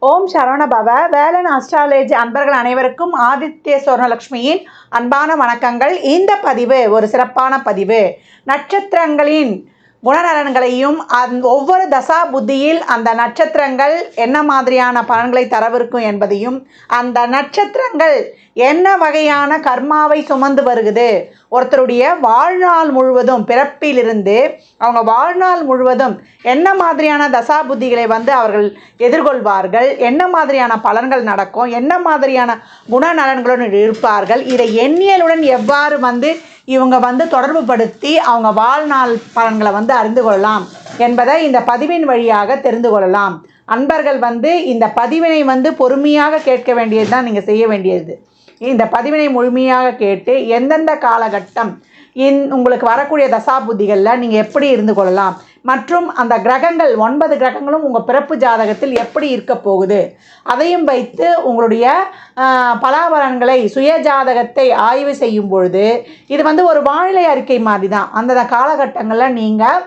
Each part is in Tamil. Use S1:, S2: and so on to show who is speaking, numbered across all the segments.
S1: ஓம் சரவணபவ. வேலன் அஸ்ட்ராலஜி அன்பர்கள் அனைவருக்கும் ஆதித்ய சொர்ணலக்ஷ்மியின் அன்பான வணக்கங்கள். இந்த பதிவு ஒரு சிறப்பான பதிவு. நட்சத்திரங்களின் குணநலன்களையும் ஒவ்வொரு தசா புத்தியில் அந்த நட்சத்திரங்கள் என்ன மாதிரியான பலன்களை தரவிருக்கும் என்பதையும், அந்த நட்சத்திரங்கள் என்ன வகையான கர்மாவை சுமந்து வருகுது, ஒருத்தருடைய வாழ்நாள் முழுவதும் பிறப்பிலிருந்து அவங்க வாழ்நாள் முழுவதும் என்ன மாதிரியான தசா புத்திகளை அவர்கள் எதிர்கொள்வார்கள், என்ன மாதிரியான பலன்கள் நடக்கும், என்ன மாதிரியான குணநலன்களுடன் இருப்பார்கள், இதை எண்ணியலுடன் எவ்வாறு இவங்க தொடர்பு படுத்தி அவங்க வாழ்நாள் பலன்களை அறிந்து கொள்ளலாம் என்பதை இந்த பதிவின் வழியாக தெரிந்து கொள்ளலாம். அன்பர்கள் இந்த பதிவினை பொறுமையாக கேட்க வேண்டியது தான் நீங்கள் செய்ய வேண்டியது. இந்த பதிவினை முழுமையாக கேட்டு எந்தெந்த காலகட்டம் உங்களுக்கு வரக்கூடிய தசாபுத்திகளில் நீங்கள் எப்படி இருந்து கொள்ளலாம், மற்றும் அந்த கிரகங்கள் 9 கிரகங்களும் உங்கள் பிறப்பு ஜாதகத்தில் எப்படி இருக்க போகுது, அதையும் வைத்து உங்களுடைய பலாபலன்களை சுய ஜாதகத்தை ஆய்வு செய்யும் பொழுது இது ஒரு வானிலை அறிக்கை மாதிரி தான். அந்த காலகட்டங்களில் நீங்கள்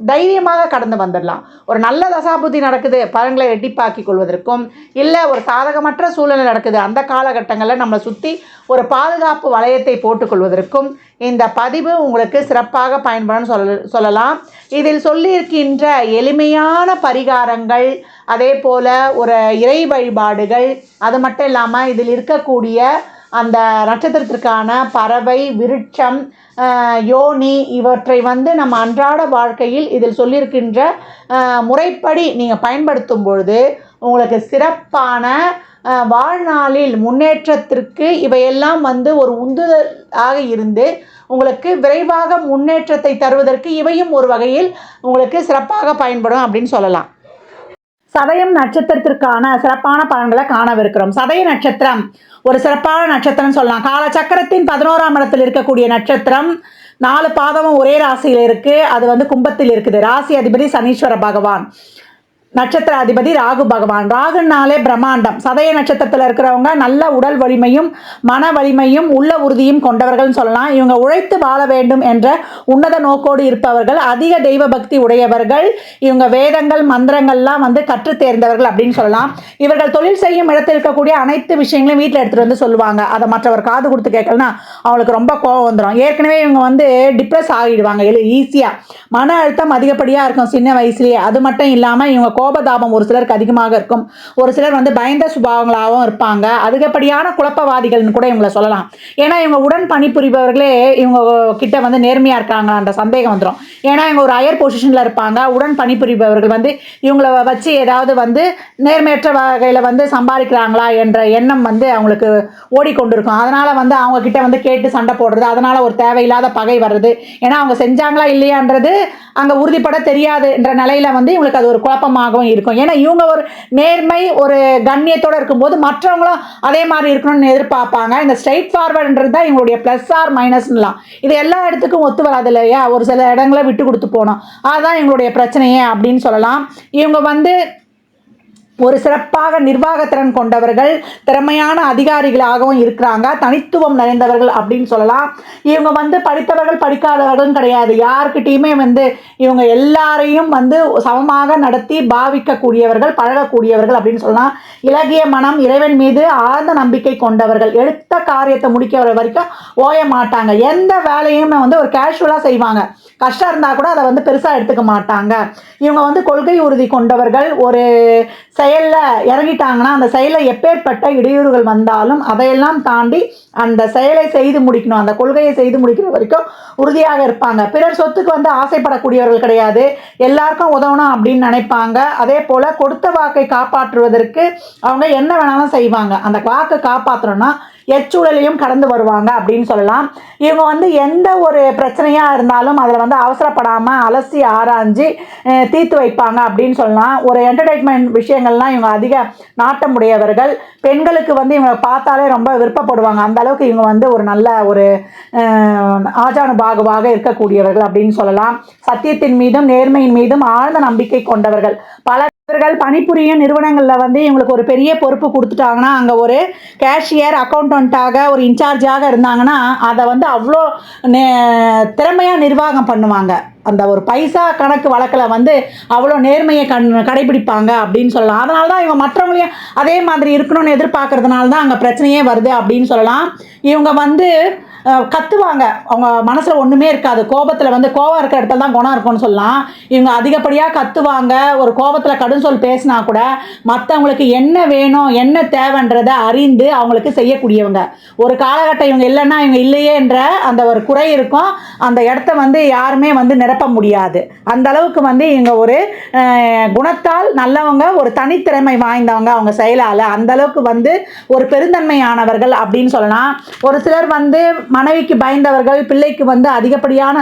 S1: தைரியமாக கடந்து வந்துடலாம். ஒரு நல்ல தசாபுத்தி நடக்குது, பலன்களை ரெட்டிப்பாக்கிக் கொள்வதற்கும், இல்லை ஒரு சாதகமற்ற சூழ்நிலை நடக்குது, அந்த காலகட்டங்களில் நம்மளை சுற்றி ஒரு பாதுகாப்பு வளையத்தை போட்டுக்கொள்வதற்கும் இந்த பதிவு உங்களுக்கு சிறப்பாக பயன்படும் சொல்லலாம். இதில் சொல்லியிருக்கின்ற எளிமையான பரிகாரங்கள், அதே போல் ஒரு இறை வழிபாடுகள், அது மட்டும் இல்லாமல் இதில் இருக்கக்கூடிய அந்த நட்சத்திரத்திற்கான பறவை, விருட்சம், யோனி இவற்றை நம்ம அன்றாட வாழ்க்கையில் இதில் சொல்லியிருக்கின்ற முறைப்படி நீங்கள் பயன்படுத்தும் பொழுது உங்களுக்கு சிறப்பான வாழ்நாளில் முன்னேற்றத்திற்கு இவையெல்லாம் ஒரு உந்துதலாக இருந்து உங்களுக்கு விரைவாக முன்னேற்றத்தை தருவதற்கு இவையும் ஒரு வகையில் உங்களுக்கு சிறப்பாக பயன்படும் அப்படின்னு சொல்லலாம். சதயம் நட்சத்திரத்திற்கான சிறப்பான பலன்களை காணவிருக்கிறோம். சதய நட்சத்திரம் ஒரு சிறப்பான நட்சத்திரம் சொல்லலாம். காலச்சக்கரத்தின் 11ஆம் இடத்தில் இருக்கக்கூடிய நட்சத்திரம். 4 பாதமும் ஒரே ராசியில் இருக்குது. அது கும்பத்தில் இருக்குது. ராசி அதிபதி சனீஸ்வர பகவான், நட்சத்திர அதிபதி ராகு பகவான். ராகுனாலே பிரம்மாண்டம். சதய நட்சத்திரத்தில் இருக்கிறவங்க நல்ல உடல் வலிமையும் மன வலிமையும் உள்ள உறுதியும் கொண்டவர்கள்னு சொல்லலாம். இவங்க உழைத்து வாழ வேண்டும் என்ற உன்னத நோக்கோடு இருப்பவர்கள், அதிக தெய்வ பக்தி உடையவர்கள், இவங்க வேதங்கள் மந்திரங்கள்லாம் கற்று தேர்ந்தவர்கள் அப்படின்னு சொல்லலாம். இவர்கள் தொழில் செய்யும் இடத்தில் இருக்கக்கூடிய அனைத்து விஷயங்களையும் வீட்டில் எடுத்துகிட்டு சொல்லுவாங்க. அதை மற்றவர் காது கொடுத்து கேட்கலன்னா அவங்களுக்கு ரொம்ப கோபம் வந்துடும். ஏற்கனவே இவங்க டிப்ரெஸ் ஆகிடுவாங்க ஈஸியாக. மன அழுத்தம் அதிகப்படியாக இருக்கும் சின்ன வயசுலேயே. அது மட்டும் இல்லாமல் இவங்க கோபதாபம் ஒரு சிலருக்கு அதிகமாக இருக்கும். ஒரு சிலர் பயந்த சுபாவங்களாகவும் இருப்பாங்க. அதிகப்படியான குழப்பவாதிகள்னு கூட இவங்களை சொல்லலாம். ஏன்னா இவங்க உடன் பணிபுரிபவர்களே இவங்க கிட்ட நேர்மையாக இருக்காங்களான்ற சந்தேகம் வந்துடும். ஏன்னா இவங்க ஒரு ஹையர் பொசிஷனில் இருப்பாங்க. உடன் பணிபுரிபவர்கள் இவங்கள வச்சு ஏதாவது நேர்மையற்ற வகையில் சம்பாதிக்கிறாங்களா என்ற எண்ணம் அவங்களுக்கு ஓடிக்கொண்டிருக்கும். அதனால் அவங்க கிட்ட கேட்டு சண்டை போடுறது, அதனால் ஒரு தேவையில்லாத பகை வர்றது. ஏன்னா அவங்க செஞ்சாங்களா இல்லையான்றது அங்கே உறுதிப்பட தெரியாது என்ற நிலையில் இவங்களுக்கு அது ஒரு குழப்பமாகவும் இருக்கும். ஏன்னா இவங்க ஒரு நேர்மை ஒரு கண்ணியத்தோடு இருக்கும்போது மற்றவங்களும் அதே மாதிரி இருக்கணும்னு எதிர்பார்ப்பாங்க. இந்த ஸ்ட்ரைட் ஃபார்வர்டுன்றது தான் இவங்களுடைய ப்ளஸ் ஆர் மைனஸ்லாம். இது எல்லா இடத்துக்கும் ஒத்து வராது இல்லையா, ஒரு சில இடங்களை விட்டு கொடுத்து போகணும். அதுதான் எங்களுடைய பிரச்சனையே அப்படின்னு சொல்லலாம். இவங்க ஒரு சிறப்பாக நிர்வாகத்திறன் கொண்டவர்கள், திறமையான அதிகாரிகளாகவும் இருக்கிறாங்க. தனித்துவம் நிறைந்தவர்கள் அப்படின்னு சொல்லலாம். இவங்க படித்தவர்கள் படிக்காதவர்களும் கிடையாது. யாருக்கிட்டையுமே இவங்க எல்லாரையும் சமமாக நடத்தி பாவிக்கக்கூடியவர்கள், பழகக்கூடியவர்கள் அப்படின்னு சொல்லலாம். இலகிய மனம், இறைவன் மீது ஆழ்ந்த நம்பிக்கை கொண்டவர்கள். எடுத்த காரியத்தை முடிக்கிற வரைக்கும் ஓய மாட்டாங்க. எந்த வேலையும் ஒரு கேஷுவலாக செய்வாங்க. கஷ்டம் இருந்தால் கூட அதை பெருசாக எடுத்துக்க மாட்டாங்க. இவங்க கொள்கை உறுதி கொண்டவர்கள். ஒரு செயலில் இறங்கிட்டாங்கன்னா அந்த செயலில் எப்பேற்பட்ட இடையூறுகள் வந்தாலும் அதையெல்லாம் தாண்டி அந்த செயலை செய்து முடிக்கணும், அந்த கொள்கையை செய்து முடிக்கிற வரைக்கும் உறுதியாக இருப்பாங்க. பிறர் சொத்துக்கு ஆசைப்படக்கூடியவர்கள் கிடையாது. எல்லாருக்கும் உதவணும் அப்படின்னு நினைப்பாங்க. அதே போல் கொடுத்த வாக்கை காப்பாற்றுவதற்கு அவங்க என்ன வேணாலும் செய்வாங்க. அந்த வாக்கை காப்பாற்றணும்னா எச்சூழலையும் கடந்து வருவாங்க அப்படின்னு சொல்லலாம். இவங்க எந்த ஒரு பிரச்சனையாக இருந்தாலும் அதில் அவசரப்படாமல் அலசி ஆராய்ஞ்சு தீர்த்து வைப்பாங்க அப்படின்னு சொல்லலாம். ஒரு என்டர்டெயின்மெண்ட் விஷயங்கள்லாம் இவங்க அதிக நாட்டமுடையவர்கள். பெண்களுக்கு இவங்க பார்த்தாலே ரொம்ப விருப்பப்படுவாங்க. அந்த அளவுக்கு இவங்க ஒரு நல்ல ஒரு ஆஜானுபாகுவாக இருக்கக்கூடியவர்கள் அப்படின்னு சொல்லலாம். சத்தியத்தின் மீதும் நேர்மையின் மீதும் ஆழ்ந்த நம்பிக்கை கொண்டவர்கள். பல இவர்கள் பணிபுரியும் நிறுவனங்களில் இவங்களுக்கு ஒரு பெரிய பொறுப்பு கொடுத்துட்டாங்கன்னா அங்கே ஒரு கேஷியர், அக்கௌண்டண்ட்டாக ஒரு இன்சார்ஜாக இருந்தாங்கன்னா அதை அவ்வளோ திறமையாக நிர்வாகம் பண்ணுவாங்க. அந்த ஒரு பைசா கணக்கு வழக்கில் வந்து அவ்வளோ நேர்மையை கடைபிடிப்பாங்க அப்படின்னு சொல்லலாம். அதனால தான் இவங்க மற்றவங்களையும் அதே மாதிரி இருக்கணும்னு எதிர்பார்க்கறதுனால தான் அங்கே பிரச்சனையே வருது அப்படின்னு சொல்லலாம். இவங்க வந்து கத்துவாங்க, அவங்க மனசில் ஒன்றுமே இருக்காது. கோபத்தில் வந்து கோவம் இருக்கிற இடத்துல தான் குணம் இருக்கும்னு சொல்லலாம். இவங்க அதிகப்படியாக கத்துவாங்க. ஒரு கோபத்தில் கடும் சொல் பேசினா கூட மற்றவங்களுக்கு என்ன வேணும் என்ன தேவைன்றதை அறிந்து அவங்களுக்கு செய்யக்கூடியவங்க. ஒரு காலகட்டம் இவங்க இல்லைன்னா இவங்க இல்லையேன்ற அந்த ஒரு குறை இருக்கும். அந்த இடத்த வந்து யாருமே வந்து நிரப்ப முடியாது. அந்த அளவுக்கு வந்து இவங்க ஒரு குணத்தால் நல்லவங்க, ஒரு தனித்திறமை வாய்ந்தவங்க அவங்க செயலால். அந்த அளவுக்கு வந்து ஒரு பெருந்தன்மையானவர்கள் அப்படின்னு சொல்லலாம். ஒரு சிலர் வந்து மனைவிக்கு பயந்தவர்கள், பிள்ளைக்கு வந்து அதிகப்படியான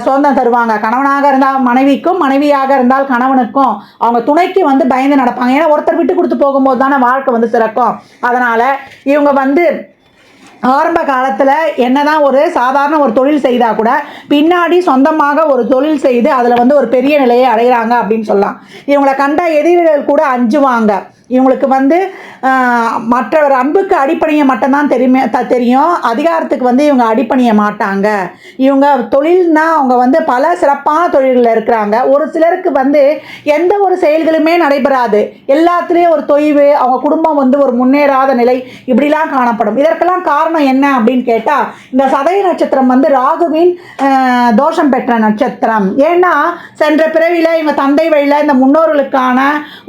S1: சுதந்திரம் தருவாங்க. கணவனாக இருந்தால் மனைவிக்கும், மனைவியாக இருந்தால் கணவனுக்கும் அவங்க துணைக்கு வந்து பயந்து நடப்பாங்க. ஏன்னா ஒருத்தர் விட்டு கொடுத்து போகும்போது தானே வாழ்க்கை வந்து சிறக்கும். அதனால் இவங்க வந்து ஆரம்ப காலத்தில் என்னதான் ஒரு சாதாரண ஒரு தொழில் செய்தால் கூட பின்னாடி சொந்தமாக ஒரு தொழில் செய்து அதில் வந்து ஒரு பெரிய நிலையை அடைகிறாங்க அப்படின்னு சொல்லலாம். இவங்களை கண்ட எதிரிகள் கூட அஞ்சுவாங்க. இவங்களுக்கு வந்து மற்றவர் அன்புக்கு அடிப்பணிய மட்டும்தான் தெரியும். அதிகாரத்துக்கு வந்து இவங்க அடிப்பணிய மாட்டாங்க. இவங்க தொழில்னா அவங்க வந்து பல சிறப்பான தொழில்களில் இருக்கிறாங்க. ஒரு சிலருக்கு வந்து எந்த ஒரு செயல்களுமே நடைபெறாது. எல்லாத்துலேயும் ஒரு தொய்வு, அவங்க குடும்பம் வந்து ஒரு முன்னேறாத நிலை இப்படிலாம் காணப்படும். இதற்கெல்லாம் காரணம் என்ன அப்படின்னு கேட்டால், இந்த சதய நட்சத்திரம் வந்து ராகுவின் தோஷம் பெற்ற நட்சத்திரம். ஏன்னா சென்ற பிறவியில் இவங்க தந்தை வழியில் இந்த முன்னோர்களுக்கான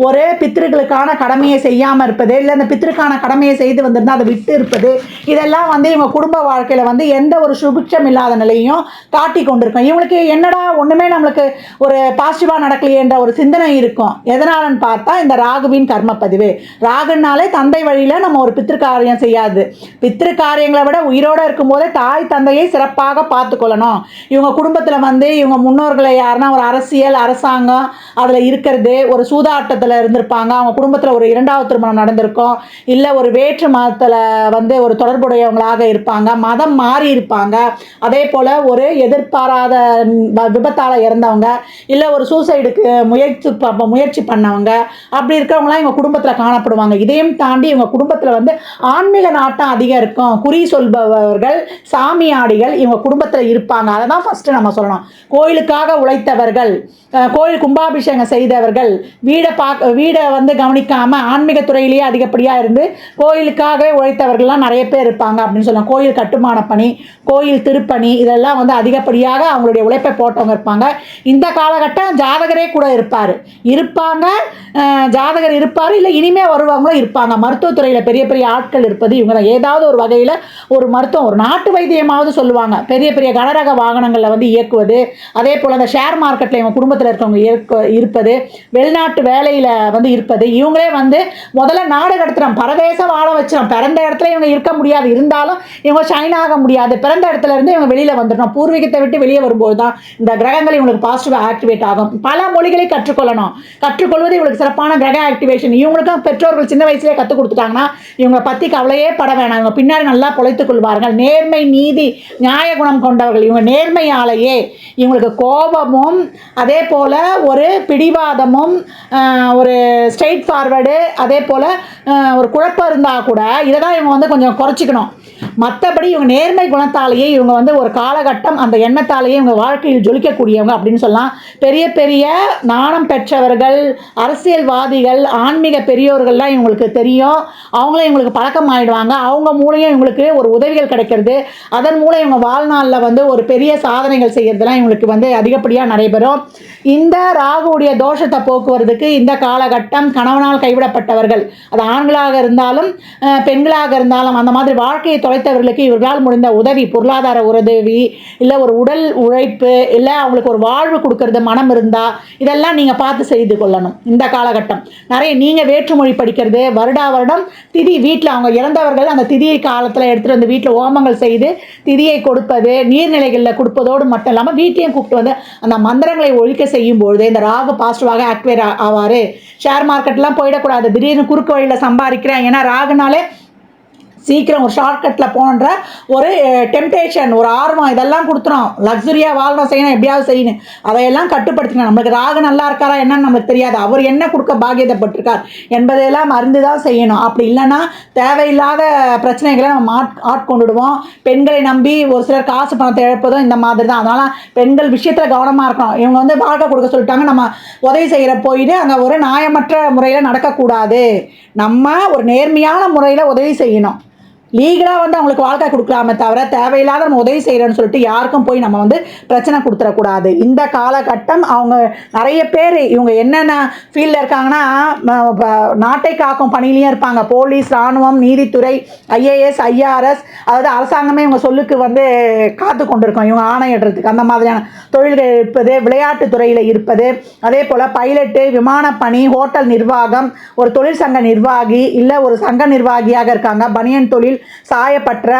S1: ஒரு பித்திருக்களுக்கான கடமையை செய்யாமல் இருப்பது, இல்லை அந்த பித்திருக்கான கடமையை செய்து வந்திருந்தால் அதை விட்டு இருப்பது, இதெல்லாம் வந்து இவங்க குடும்ப வாழ்க்கையில் வந்து எந்த ஒரு சுபிட்சம் இல்லாத நிலையும் காட்டி கொண்டிருக்கும். இவங்களுக்கு என்னடா ஒன்றுமே நம்மளுக்கு ஒரு பாசிட்டிவாக நடக்கலையே என்ற ஒரு சிந்தனை இருக்கும். எதனாலன்னு பார்த்தா இந்த ராகுவின் கர்மப்பதிவு. ராகுனாலே தந்தை வழியில் நம்ம ஒரு பித்திருக்காரியம் செய்யாது. பித்திருக்காரியங்களை விட உயிரோடு இருக்கும்போதே தாய் தந்தையை சிறப்பாக பார்த்து கொள்ளணும். இவங்க குடும்பத்தில் வந்து இவங்க முன்னோர்களை யாருன்னா ஒரு அரசியல் அரசாங்கம் அதில் இருக்கிறது, ஒரு சூதாட்டத்தில் இருந்திருப்பாங்க, அவங்க குடும்பத்தில் ஒரு இரண்டாவது திருமணம் நடந்திருக்கும், இல்லை ஒரு வேற்று மதத்தில் வந்து ஒரு தொடர்புடையவங்களாக இருப்பாங்க, மதம் மாறி இருப்பாங்க, அதே போல் ஒரு எதிர்பாராத விபத்தால் இறந்தவங்க, இல்லை ஒரு சூசைடுக்கு முயற்சி பண்ணவங்க, அப்படி இருக்கிறவங்களாம் இவங்க குடும்பத்தில் காணப்படுவாங்க. இதையும் தாண்டி இவங்க குடும்பத்தில் வந்து ஆன்மீக நாட்டம் அதிகம் இருக்கும். குறி சொல்பவர்கள், சாமியாடிகள் இவங்க குடும்பத்தில் இருப்பாங்க. அதை தான் ஃபஸ்ட்டு நம்ம சொல்லணும். கோயிலுக்காக உழைத்தவர்கள், கோயில் கும்பாபிஷேகம் செய்தவர்கள், வீடை வந்து கவனிக்காமல் ஆன்மீக துறையிலேயே அதிகப்படியாக இருந்து கோயிலுக்காக உழைத்தவர்கள்லாம் நிறைய பேர் இருப்பாங்க அப்படின்னு சொல்லலாம். கோயில் கட்டுமான பணி, கோயில் திருப்பணி, இதெல்லாம் வந்து அதிகப்படியாக அவங்களுடைய உழைப்பை போட்டவங்க இருப்பாங்க. இந்த காலகட்டம் ஜாதகரே கூட இருப்பாங்க, ஜாதகர் இருப்பார், இல்லை இனிமேல் வருவாங்களும் இருப்பாங்க. மருத்துவத்துறையில் பெரிய பெரிய ஆட்கள் இருப்பது இவங்க தான். ஏதாவது ஒரு வகையில் ஒரு மருத்துவம், ஒரு நாட்டு வைத்தியமாவது சொல்லுவாங்க. பெரிய பெரிய கனரக வாகனங்களில் வந்து இயக்குவது, அதே போல் அந்த ஷேர் மார்க்கெட்டில் இவங்க குடும்பத்தில் இருக்கவங்க இருப்பது, வெளிநாட்டு வேலையில் வந்து இருப்பது. இவங்களே வந்து முதல்ல நாடு கடத்துகிறோம், பரதேசம் வாழ வச்சிடும். பிறந்த இடத்துல இவங்க இருக்க முடியாது, இருந்தாலும் இவங்க ஷைன் ஆக முடியாது. பிறந்த இடத்துல இருந்து இவங்க வெளியில் வந்துடணும். பூர்வீகத்தை விட்டு வெளியே வரும்போது தான் இந்த கிரகங்கள் இவங்களுக்கு பாசிட்டிவாக ஆக்டிவேட் ஆகும். பல மொழிகளை கற்றுக்கொள்வது இவங்களுக்கு சிறப்பான கிரக ஆக்டிவேஷன். இவங்களுக்கும் பெற்றோர்கள் சின்ன வயசுலேயே கற்றுக் கொடுத்துட்டாங்கன்னா இவங்க பற்றி கவலையே பட வேணாம். இவங்க பின்னாடி நல்லா பொழைத்துக் கொள்வார்கள். நேர்மை, நீதி, நியாய குணம் கொண்டவர்கள். இவங்க நேர்மையாலேயே இவங்களுக்கு கோபமும், அதே போல் ஒரு பிடிவாதமும், ஒரு ஸ்ட்ரெயிட் ஃபார்வர்டு, அதே போல் ஒரு குழப்பம் இருந்தால் கூட இதை தான் இவங்க வந்து கொஞ்சம் குறைச்சிக்கணும். மற்றபடி இவங்க நேர்மை குணத்தாலேயே இவங்க வந்து ஒரு காலகட்டம் அந்த எண்ணத்தாலேயே இவங்க வாழ்க்கையில் ஜொலிக்கக்கூடியவங்க அப்படின்னு சொல்லலாம். பெரிய பெரிய நாணம் பெற்றவர்கள், அரசியல்வாதிகள், ஆன்மீக பெரியோர்கள்லாம் இவங்களுக்கு தெரியும். அவங்களும் இவங்களுக்கு பழக்கம் ஆகிடுவாங்க. அவங்க மூலையும் இவங்களுக்கு ஒரு உதவிகள் கிடைக்கிறது. அதன் மூலம் இவங்க வாழ்நாளில் வந்து ஒரு பெரிய சாதனைகள் செய்கிறதுலாம் இவங்களுக்கு வந்து அதிகப்படியாக நடைபெறும். இந்த ராகுவுடைய தோஷத்தை போக்குவரத்துக்கு இந்த காலகட்டம் கணவனால் கைவிடப்பட்டவர்கள், அது ஆண்களாக இருந்தாலும் பெண்களாக இருந்தாலும், அந்த மாதிரி வாழ்க்கையை தொலைத்தவர்களுக்கு இவர்களால் முடிந்த உதவி, பொருளாதார உதவி, இல்லை ஒரு உடல் உழைப்பு, இல்லை அவங்களுக்கு ஒரு வாழ்வு கொடுக்கறது மனம் இருந்தால் இதெல்லாம் நீங்கள் பார்த்து செய்து கொள்ளணும். இந்த காலகட்டம் நிறைய நீங்கள் வேற்றுமொழி படிக்கிறது, வருடம் திதி வீட்டில் அவங்க இறந்தவர்கள் அந்த திதியை காலத்தில் எடுத்துகிட்டு வந்து வீட்டில் ஓமங்கள் செய்து திதியை கொடுப்பது, நீர்நிலைகளில் கொடுப்பதோடு மட்டும் இல்லாமல் வீட்டையும் கூப்பிட்டு வந்து அந்த மந்திரங்களை ஒழிக்க செய்யும்பொழுது இந்த ராகு பாசிட்டிவாக ஆக்டிவேட் ஆவார். ஷேர் மார்க்கெட்லாம் போயிடக்கூடாது, திடீர்னு குறுக்கு வழியில் சம்பாதிக்கிறேன். ஏன்னா ராகுனாலே
S2: சீக்கிரம் ஒரு ஷார்ட்கட்டில் போன்ற ஒரு டெம்டேஷன், ஒரு ஆர்வம் இதெல்லாம் கொடுத்துரும். லக்ஸுரியாக வாழணும், செய்யணும், எப்படியாவது செய்யணும், அதையெல்லாம் கட்டுப்படுத்திக்கணும். நம்மளுக்கு ராகு நல்லா இருக்காரா என்னன்னு நம்மளுக்கு தெரியாது. அவர் என்ன கொடுக்க பாக்கியத்தைப்பட்டிருக்கார் என்பதையெல்லாம் மறந்து தான் செய்யணும். அப்படி இல்லைன்னா தேவையில்லாத பிரச்சனைகளை நம்ம ஆட்கொண்டுடுவோம். பெண்களை நம்பி ஒரு சிலர் காசு பணத்தை இழப்பதும் இந்த மாதிரி தான். அதனால் பெண்கள் விஷயத்தில் கவனமாக இருக்கணும். இவங்க வந்து வாழ்க்கை கொடுக்க சொல்லிட்டாங்க, நம்ம உதவி செய்கிற போயிட்டு அங்கே ஒரு நியாயமற்ற முறையில் நடக்கக்கூடாது. நம்ம ஒரு நேர்மையான முறையில் உதவி செய்யணும். லீகலாக வந்து அவங்களுக்கு வாழ்க்கை கொடுக்கலாமே தவிர தேவையில்லாத நம்ம உதவி செய்கிறோன்னு சொல்லிட்டு யாருக்கும் போய் நம்ம வந்து பிரச்சனை கொடுத்துடக்கூடாது. இந்த காலகட்டம் அவங்க நிறைய பேர் இவங்க என்னென்ன ஃபீல்டில் இருக்காங்கன்னா, நாட்டை காக்கும் பணியிலையும் இருப்பாங்க. போலீஸ், இராணுவம், நீதித்துறை, ஐஏஎஸ், ஐஆர்எஸ், அதாவது அரசாங்கமே இவங்க சொல்லுக்கு வந்து காத்து கொண்டிருக்கோம் இவங்க ஆணையிடுறதுக்கு. அந்த மாதிரியான தொழில்கள் இருப்பது, விளையாட்டு துறையில் இருப்பது, அதே போல் பைலட்டு, விமானப்பணி, ஹோட்டல் நிர்வாகம், ஒரு தொழிற்சங்க நிர்வாகி இல்லை ஒரு சங்க நிர்வாகியாக இருக்காங்க, பனியன் தொழில், சாயப்பற்ற,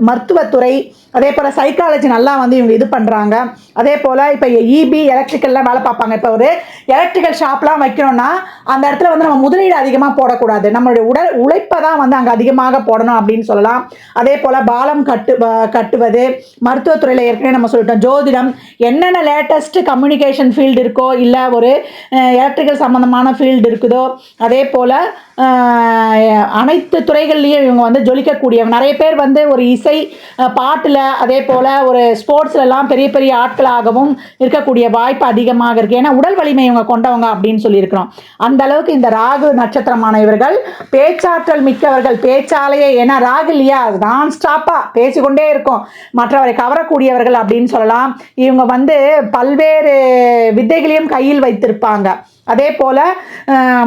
S2: மருத்துவத்துறை, அதே போல் சைக்காலஜி நல்லா வந்து இவங்க இது பண்ணுறாங்க. அதே போல் இப்போ இபி எலக்ட்ரிக்கல்லாம் வேலை பார்ப்பாங்க. இப்போ ஒரு எலக்ட்ரிக்கல் ஷாப்லாம் வைக்கணும்னா அந்த இடத்துல வந்து நம்ம முதலீடு அதிகமாக போடக்கூடாது. நம்மளுடைய உழைப்பை தான் வந்து அங்கே அதிகமாக போடணும் அப்படின்னு சொல்லலாம். அதே போல் பாலம் கட்டுவது, மருத்துவத்துறையில் ஏற்கனவே நம்ம சொல்லிட்டோம். ஜோதிடம், என்னென்ன லேட்டஸ்ட்டு கம்யூனிகேஷன் ஃபீல்டு இருக்கோ இல்லை ஒரு எலக்ட்ரிக்கல் சம்மந்தமான ஃபீல்டு இருக்குதோ, அதே போல் அனைத்து துறைகள்லையும் இவங்க வந்து ஜொலிக்கக்கூடியவங்க. நிறைய பேர் வந்து ஒரு இசை பாட்டில், அதே போல் ஒரு ஸ்போர்ட்ஸ்லாம் பெரிய பெரிய ஆட்களாகவும் இருக்கக்கூடிய வாய்ப்பு அதிகமாக இருக்குது. ஏன்னா உடல் வலிமை இவங்க கொண்டவங்க அப்படின்னு சொல்லியிருக்கிறோம். அந்த அளவுக்கு இந்த ராகு நட்சத்திரமான இவர்கள் பேச்சாற்றல் மிக்கவர்கள். பேச்சாலையே, ஏன்னா ராகு இல்லையா, நான் ஸ்டாப்பாக பேசிக்கொண்டே இருக்கும், மற்றவரை கவரக்கூடியவர்கள் அப்படின்னு சொல்லலாம். இவங்க வந்து பல்வேறு வித்தைகளையும் கையில் வைத்திருப்பாங்க. அதே போல்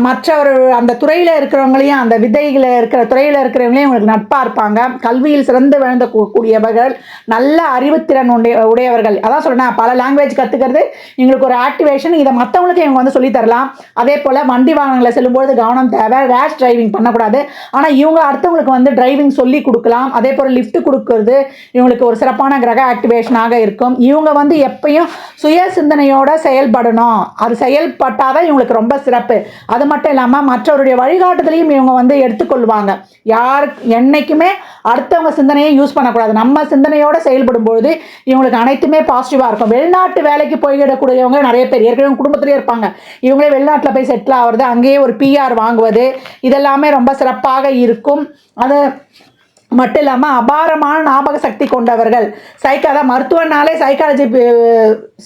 S2: மற்றவர் அந்த துறையில் இருக்கிறவங்களையும், அந்த விதையில் இருக்கிற துறையில் இருக்கிறவங்களையும் இவங்களுக்கு நட்பாக இருப்பாங்க. கல்வியில் சிறந்து விழுந்த கூடியவர்கள், நல்ல அறிவுத்திறன் உடையவர்கள். அதான் சொல்கிறேன், பல லாங்குவேஜ் கற்றுக்கிறது எங்களுக்கு ஒரு ஆக்டிவேஷன். இதை மற்றவங்களுக்கு இவங்க வந்து சொல்லித்தரலாம். அதே போல் வண்டி வாகனங்களை செல்லும்போது கவனம் தேவை, ரேஷ் டிரைவிங் பண்ணக்கூடாது. ஆனால் இவங்க அடுத்தவங்களுக்கு வந்து டிரைவிங் சொல்லி கொடுக்கலாம். அதே போல் லிஃப்ட் கொடுக்கறது இவங்களுக்கு ஒரு சிறப்பான கிரக ஆக்டிவேஷனாக இருக்கும். இவங்க வந்து எப்பயும் சுய சிந்தனையோடு செயல்படணும். அது செயல்பட்டாதான் இவங்களுக்கு ரொம்ப சிறப்பு. அது மட்டும் இல்லாமல் மற்றவருடைய வழிகாட்டுதலையும் இவங்க வந்து எடுத்துக்கொள்வாங்க. என்னைக்குமே அடுத்தவங்க சிந்தனையை யூஸ் பண்ணக்கூடாது. நம்ம சிந்தனையோடு செயல்படும் பொழுது இவங்களுக்கு அனைத்துமே பாசிட்டிவாக இருக்கும். வெளிநாட்டு வேலைக்கு போய்விடக்கூடியவங்க நிறைய பேர் ஏற்கனவே குடும்பத்திலே இருப்பாங்க. இவங்களே வெளிநாட்டில் போய் செட்டில் ஆகிறது, அங்கேயே ஒரு பிஆர் வாங்குவது, இதெல்லாமே ரொம்ப சிறப்பாக இருக்கும். அது மட்டும் இல்லாமல் அபாரமான ஞாபக சக்தி கொண்டவர்கள். அதான் மருத்துவனாலே சைக்காலஜி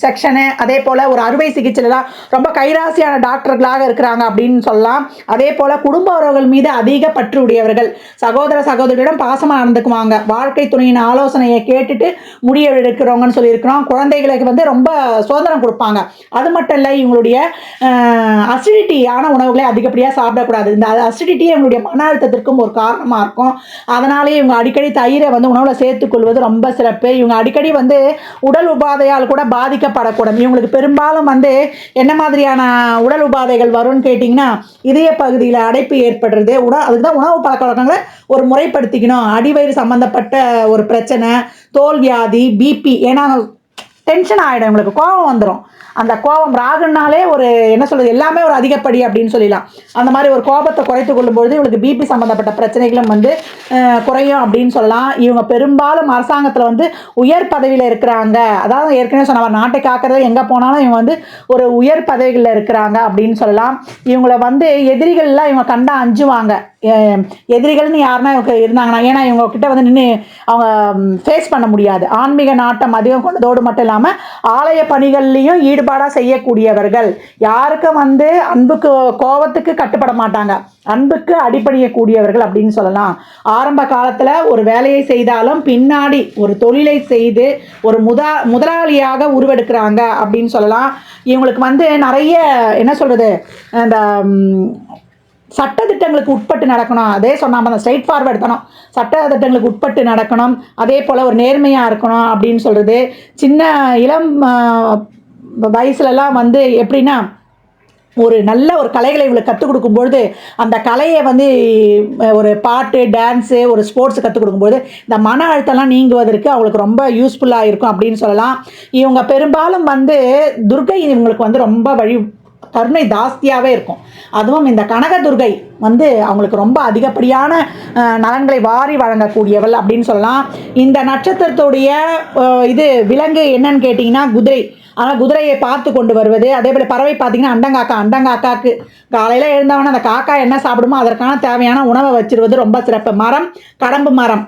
S2: செக்ஷனு, அதே போல் ஒரு அறுவை சிகிச்சைலாம் ரொம்ப கைராசியான டாக்டர்களாக இருக்கிறாங்க அப்படின்னு சொல்லலாம். அதே போல் குடும்ப உறவுகள் மீது அதிக பற்று உடையவர்கள். சகோதர சகோதரிகளிடம் பாசமாக நடந்துக்குவாங்க. வாழ்க்கை துணையின் ஆலோசனையை கேட்டுட்டு முடிவு எடுக்கிறவங்கன்னு சொல்லியிருக்கிறோம். குழந்தைகளுக்கு வந்து ரொம்ப சுதந்திரம் கொடுப்பாங்க. அது மட்டும் இல்லை, இவங்களுடைய அசிடிட்டியான உணவுகளை அதிகப்படியாக சாப்பிடக்கூடாது. இந்த அசிடிட்டி இவங்களுடைய மன அழுத்தத்திற்கும் ஒரு காரணமாக இருக்கும். அதனாலே இவங்க அடிக்கடி தயிரை வந்து உணவில் சேர்த்துக்கொள்வது ரொம்ப சிறப்பு. இவங்க அடிக்கடி வந்து உடல் உபாதையால் கூட பாதிக்கப்படக்கூடாது. இவங்களுக்கு பெரும்பாலும் வந்து என்ன மாதிரியான உடல் உபாதைகள் வரும்னு கேட்டிங்கன்னா, இதய பகுதியில் அடைப்பு ஏற்படுறது, அதுக்கு தான் உணவு பழக்க வழக்கங்களை ஒரு முறைப்படுத்திக்கணும். அடிவயிறு சம்மந்தப்பட்ட ஒரு பிரச்சனை, தோல் வியாதி, பிபி, ஏன்னா டென்ஷன் ஆகிடும், இவங்களுக்கு கோபம் வந்துடும். அந்த கோபம் ராகுனாலே ஒரு என்ன சொல்கிறது, எல்லாமே ஒரு அதிகப்படி அப்படின்னு சொல்லலாம். அந்த மாதிரி ஒரு கோபத்தை குறைத்து கொள்ளும்பொழுது இவங்களுக்கு பிபி சம்மந்தப்பட்ட பிரச்சனைகளும் வந்து குறையும் அப்படின்னு சொல்லலாம். இவங்க பெரும்பாலும் அரசாங்கத்தில் வந்து உயர் பதவியில் இருக்கிறாங்க. அதாவது ஏற்கனவே சொன்ன நாட்டை காக்கிறது, எங்கே போனாலும் இவங்க வந்து ஒரு உயர் பதவிகளில் இருக்கிறாங்க அப்படின்னு சொல்லலாம். இவங்களை வந்து எதிரிகள்லாம் இவங்க கண்டா அஞ்சுவாங்க. எதிரிகள்னு யாருன்னா இவங்க இருந்தாங்கன்னா, ஏன்னா இவங்க கிட்ட வந்து நின்று அவங்க ஃபேஸ் பண்ண முடியாது. ஆன்மீக நாட்டம் அதிகம் கொண்டதோடு மட்டும் இல்லாமல் ஆலய பணிகள்லையும் ஈடுபாடாக செய்யக்கூடியவர்கள். யாருக்கும் வந்து அன்புக்கு கோபத்துக்கு கட்டுப்பட மாட்டாங்க, அன்புக்கு அடிப்படையக்கூடியவர்கள் அப்படின்னு சொல்லலாம். ஆரம்ப காலத்தில் ஒரு வேலையை செய்தாலும் பின்னாடி ஒரு தொழிலை செய்து ஒரு முதலாளியாக உருவெடுக்கிறாங்க அப்படின்னு சொல்லலாம். இவங்களுக்கு வந்து நிறைய என்ன சொல்கிறது, அந்த சட்டத்திட்டங்களுக்கு உட்பட்டு நடக்கணும். அதே சொன்னாமல் அந்த ஸ்ட்ரைட் ஃபார்வர்டு தனம், சட்டத்திட்டங்களுக்கு உட்பட்டு நடக்கணும். அதே போல் ஒரு நேர்மையாக இருக்கணும் அப்படின்னு சொல்கிறது. சின்ன இளம் வயசுலலாம் வந்து எப்படின்னா, ஒரு நல்ல ஒரு கலைகளை இவங்களுக்கு கற்றுக் கொடுக்கும்பொழுது அந்த கலையை வந்து ஒரு பாட்டு, டான்ஸு, ஒரு ஸ்போர்ட்ஸு கற்றுக் கொடுக்கும்போது இந்த மன அழுத்தம்லாம் நீங்குவதற்கு அவங்களுக்கு ரொம்ப யூஸ்ஃபுல்லாக இருக்கும் அப்படின்னு சொல்லலாம். இவங்க பெரும்பாலும் வந்து துர்கை இவங்களுக்கு வந்து ரொம்ப கருணை ஜாஸ்தியாகவே இருக்கும். அதுவும் இந்த கனகதுர்கை வந்து அவங்களுக்கு ரொம்ப அதிகப்படியான நலன்களை வாரி வழங்கக்கூடியவள் அப்படின்னு சொல்லலாம். இந்த நட்சத்திரத்துடைய இது விலங்கு என்னன்னு கேட்டிங்கன்னா குதிரை. ஆனால் குதிரையை பார்த்து கொண்டு வருவது. அதே போல் பறவை பார்த்திங்கன்னா அண்டங்காக்காக்கு காலையில் எழுந்தவன அந்த காக்கா என்ன சாப்பிடுமோ அதற்கான தேவையான உணவை வச்சிருவது ரொம்ப சிறப்பு. மரம் கடம்பு மரம்.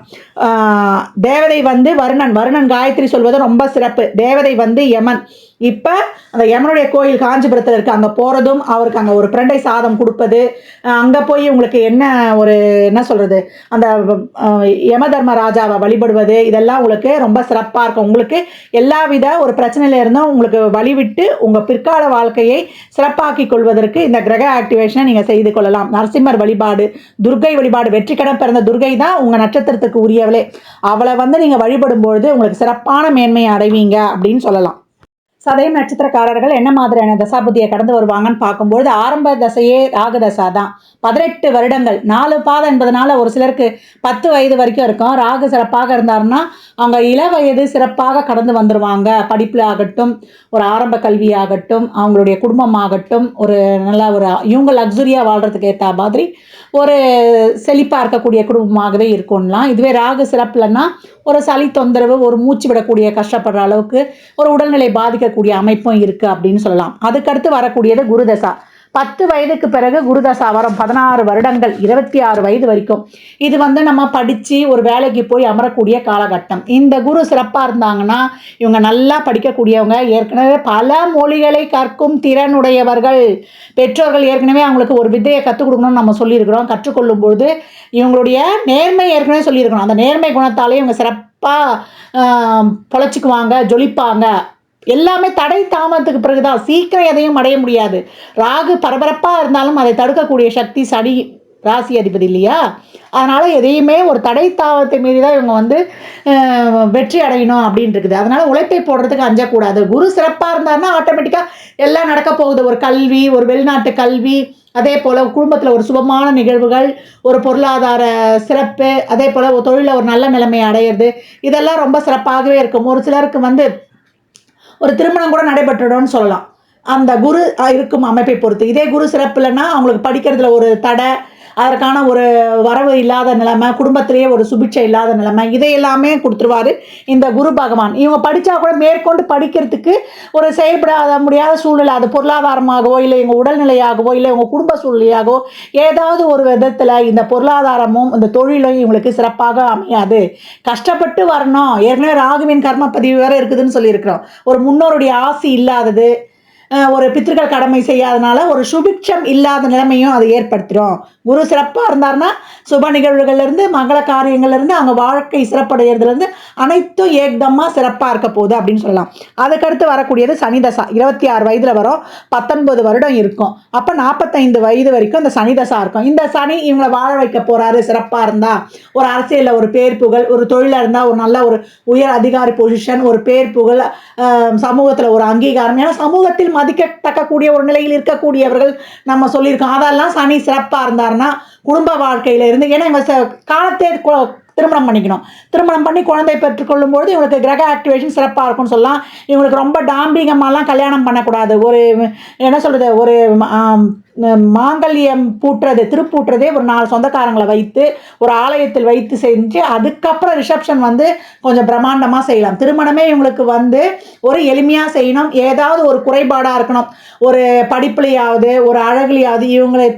S2: தேவதை வந்து வருணன் காயத்ரி சொல்வது ரொம்ப சிறப்பு. தேவதை வந்து யமன். இப்போ அந்த யமனுடைய கோயில் காஞ்சிபுரத்தில் இருக்குது, அங்கே போகிறதும் அவருக்கு அங்கே ஒரு பிரண்டை சாதம் கொடுப்பது, அங்கே போய் உங்களுக்கு என்ன சொல்கிறது அந்த யம தர்மராஜாவை வழிபடுவது, இதெல்லாம் உங்களுக்கு ரொம்ப சிறப்பாக இருக்கும். உங்களுக்கு எல்லா வித ஒரு பிரச்சனையில இருந்தும் உங்களுக்கு வழிவிட்டு உங்கள் பிற்கால வாழ்க்கையை சிறப்பாக்கி கொள்வதற்கு இந்த கிரக ஆக்டிவேஷனை நீங்கள் செய்து கொள்ளலாம். நரசிம்மர் வழிபாடு, துர்கை வழிபாடு, வெற்றிக்கடன் பிறந்த துர்கை தான் உங்கள் நட்சத்திரத்துக்கு உரியவளே. அவளை வந்து நீங்கள் வழிபடும்பொழுது உங்களுக்கு சிறப்பான மேன்மையை அடைவீங்க அப்படின்னு சொல்லலாம். சதயம் நட்சத்திரக்காரர்கள் என்ன மாதிரியான தசாபுத்தியை கடந்து வருவாங்கன்னு பார்க்கும்பொழுது ஆரம்ப தசையே ராகு தசா தான். 18 வருடங்கள் 4 பாதம் என்பதனால ஒரு சிலருக்கு 10 வயது வரைக்கும் இருக்கும். ராகு சிறப்பாக இருந்தாருன்னா அவங்க இள வயது சிறப்பாக கடந்து வந்துடுவாங்க. படிப்பில் ஆகட்டும், ஒரு ஆரம்ப கல்வி ஆகட்டும், அவங்களுடைய குடும்பம் ஆகட்டும், ஒரு நல்ல இவங்க லக்ஸுரியாக வாழ்கிறதுக்கு ஏற்ற மாதிரி ஒரு செழிப்பாக இருக்கக்கூடிய குடும்பமாகவே இருக்கும்லாம். இதுவே ராகு சிறப்புலன்னா ஒரு சளி தொந்தரவு, ஒரு மூச்சு விடக்கூடிய கஷ்டப்படுற அளவுக்கு ஒரு உடல்நிலை பாதிக்கக்கூடிய அமைப்பும் இருக்குது அப்படின்னு சொல்லலாம். அதுக்கடுத்து வரக்கூடியது குருதசா. 10 வயதுக்கு பிறகு குருதசா வரும். 16 வருடங்கள் 26 வயது வரைக்கும். இது வந்து நம்ம படித்து ஒரு வேலைக்கு போய் அமரக்கூடிய காலகட்டம். இந்த குரு சிறப்பாக இருந்தாங்கன்னா இவங்க நல்லா படிக்கக்கூடியவங்க, ஏற்கனவே பல மொழிகளை கற்கும் திறனுடையவர்கள். பெற்றோர்கள் ஏற்கனவே அவங்களுக்கு ஒரு வித்தையை கற்றுக் கொடுக்கணும்னு நம்ம சொல்லியிருக்கிறோம். கற்றுக்கொள்ளும் பொழுது இவங்களுடைய நேர்மை ஏற்கனவே சொல்லியிருக்கணும். அந்த நேர்மை குணத்தாலே இவங்க சிறப்பாக பொழைச்சிக்குவாங்க, ஜொலிப்பாங்க. எல்லாமே தடை தாமதத்துக்கு பிறகுதான், சீக்கிரம் எதையும் அடைய முடியாது. ராகு பரபரப்பாக இருந்தாலும் அதை தடுக்கக்கூடிய சக்தி சனி ராசி அதிபதி இல்லையா? அதனால் எதையுமே ஒரு தடை தாமதத்தை மீறி தான் இவங்க வந்து வெற்றி அடையணும் அப்படின்னு இருக்குது. அதனால் உழைப்பை போடுறதுக்கு அஞ்சக்கூடாது. குரு சிறப்பாக இருந்தாருன்னா ஆட்டோமேட்டிக்காக எல்லாம் நடக்க போகுது. ஒரு கல்வி, ஒரு வெளிநாட்டு கல்வி, அதே போல் குடும்பத்தில் ஒரு சுபமான நிகழ்வுகள், ஒரு பொருளாதார சிறப்பு, அதே போல் ஒரு தொழிலில் ஒரு நல்ல நிலைமை அடையிறது, இதெல்லாம் ரொம்ப சிறப்பாகவே இருக்கும். ஒரு சிலருக்கு வந்து ஒரு திருமணம் கூட நடைபெற்றுடும்னு சொல்லலாம், அந்த குரு இருக்கும் அமைப்பை பொறுத்து. இதே குரு சிறப்பு இல்லைன்னா அவங்களுக்கு படிக்கிறதுல ஒரு தடை, அதற்கான ஒரு வரவு இல்லாத நிலைமை, குடும்பத்திலேயே ஒரு சுபிட்சை இல்லாத நிலைமை, இதை எல்லாமே கொடுத்துருவார் இந்த குரு பகவான். இவங்க படித்தா கூட மேற்கொண்டு படிக்கிறதுக்கு ஒரு செயல்படாத முடியாத சூழ்நிலை, அது பொருளாதாரமாகவோ இல்லை இவங்க உடல்நிலையாகவோ இல்லை இவங்க குடும்ப சூழ்நிலையாகவோ ஏதாவது ஒரு விதத்தில் இந்த பொருளாதாரமும் இந்த தொழிலும் இவங்களுக்கு சிறப்பாக அமையாது. கஷ்டப்பட்டு வரணும். ஏற்கனவே ராகுவின் கர்ம பதிவு வேறு இருக்குதுன்னு சொல்லியிருக்கிறோம். ஒரு முன்னோருடைய ஆசி இல்லாதது, ஒரு பித்திருக்கள் கடமை செய்யாதனால ஒரு சுபிட்சம் இல்லாத நிலைமையும் அதை ஏற்படுத்திடும். குரு சிறப்பாக இருந்தார்னா சுப நிகழ்வுகள்லேருந்து மங்கள காரியங்கள்லேருந்து அவங்க வாழ்க்கை சிறப்படைகிறதுலேருந்து அனைத்தும் ஏக்தமாக சிறப்பாக இருக்க போகுது அப்படின்னு சொல்லலாம். அதுக்கடுத்து வரக்கூடியது சனிதசா. 26 வயதில் வரும், 19 வருடம் இருக்கும். அப்போ 45 வயது வரைக்கும் இந்த சனிதசா இருக்கும். இந்த சனி இவங்களை வாழ வைக்க போகிறாரு. சிறப்பாக இருந்தால் ஒரு அரசியலில் ஒரு பேர் புகழ், ஒரு தொழிலாக இருந்தால் ஒரு நல்ல ஒரு உயர் அதிகாரி பொசிஷன், ஒரு பேர் புகழ், சமூகத்தில் ஒரு அங்கீகாரம், ஏன்னா சமூகத்தில் மதிக்கத்தக்கக்கூடிய ஒரு நிலையில் இருக்கக்கூடியவர்கள் நம்ம சொல்லியிருக்கோம். அதெல்லாம் சனி சிறப்பாக இருந்தாருன்னா குடும்ப வாழ்க்கையில இருந்து, ஏன்னா இவங்க காலத்தே திருமணம் பண்ணிக்கணும். திருமணம் பண்ணி குழந்தை பெற்றுக்கொள்ளும்போது இவங்களுக்கு கிரக ஆக்டிவேஷன் சிறப்பாக இருக்கும்னு சொல்லலாம். இவங்களுக்கு ரொம்ப டாம்பிகமாலாம் கல்யாணம் பண்ணக்கூடாது. ஒரு என்ன சொல்கிறது, ஒரு மாங்கல்யம் பூட்டுறது, திருப்பூட்டுறதே ஒரு 4 சொந்தக்காரங்களை வைத்து ஒரு ஆலயத்தில் வைத்து செஞ்சு அதுக்கப்புறம் ரிசப்ஷன் வந்து கொஞ்சம் பிரம்மாண்டமாக செய்யலாம். திருமணமே இவங்களுக்கு வந்து ஒரு எளிமையாக செய்யணும். ஏதாவது ஒரு குறைபாடாக இருக்கணும், ஒரு படிப்புலையாவது ஒரு அழகுலையாவது இவங்களை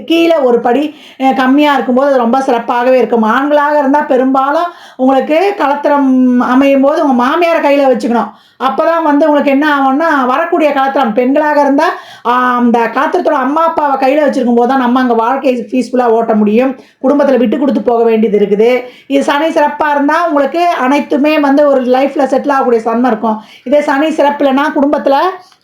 S2: கீழே ஒரு படி கம்மியாக இருக்கும்போது அது ரொம்ப சிறப்பாகவே இருக்கும். ஆண்களாக இருந்தால் பெரும்பாலும் உங்களுக்கு கலத்திரம் அமையும் போது உங்கள் மாமியாரை கையில் வச்சுக்கணும். அப்போ தான் வந்து உங்களுக்கு என்ன ஆகும்னா வரக்கூடிய கலத்திரம், பெண்களாக இருந்தால் அந்த கலத்திரத்தோட அம்மா அப்பாவை கையில் வச்சுருக்கும் போது தான் நம்ம அங்கே வாழ்க்கை பீஸ்ஃபுல்லாக ஓட்ட முடியும். குடும்பத்தில் விட்டு கொடுத்து போக வேண்டியது இருக்குது. இது சனி சிறப்பாக இருந்தால் உங்களுக்கு அனைத்துமே வந்து ஒரு லைஃப்பில் செட்டில் ஆகக்கூடிய தன்மை இருக்கும். இதே சனி சிறப்புலனா குடும்பத்தில்